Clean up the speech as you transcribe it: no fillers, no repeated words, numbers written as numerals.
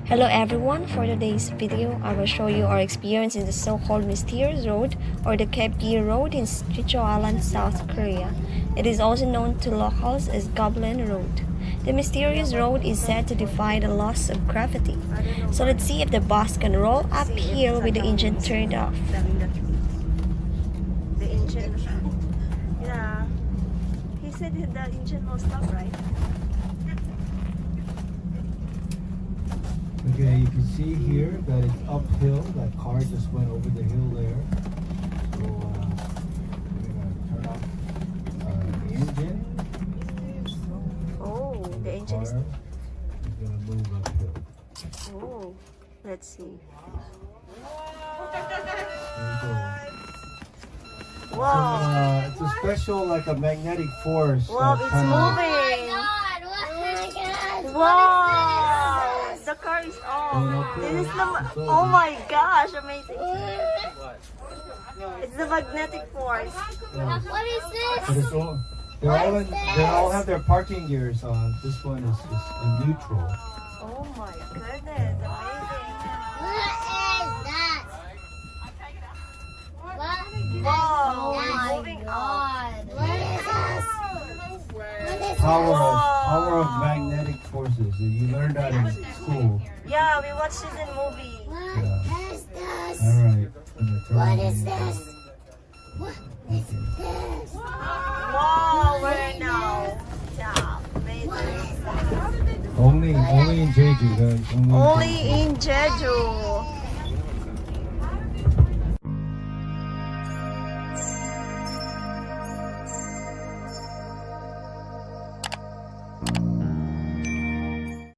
Hello everyone, for today's video, I will show you our experience in the so-called Mysterious Road or the Dokkaebi Road in Jeju Island, South Korea. It is also known to locals as Goblin Road. The Mysterious Road is said to defy the laws of gravity. So let's see if the bus can roll uphill with the engine turned off. The engine, yeah, he said the engine will stop, right? Okay, you can see here that it's uphill. That car just went over the hill there. So we're gonna turn off the engine. Oh, the engine is gonna move uphill. Oh, let's see. So, Wow. it's a special, like a magnetic force. Wow, it's moving. Wow, the car is off. This is the, oh my gosh, amazing. It's the magnetic force. What is But this? it's all, they all have their parking gears on. This one is just a neutral. Oh my goodness, amazing. What is that? Wow, Oh we're my moving God. What is this? What is Power of magnetic forces. You learned that in school. Yeah, we watched it in movie. What is this? All right. What is this? What is this? Wow, where now? Yeah, amazing. Only in Jeju, guys. Only in Jeju.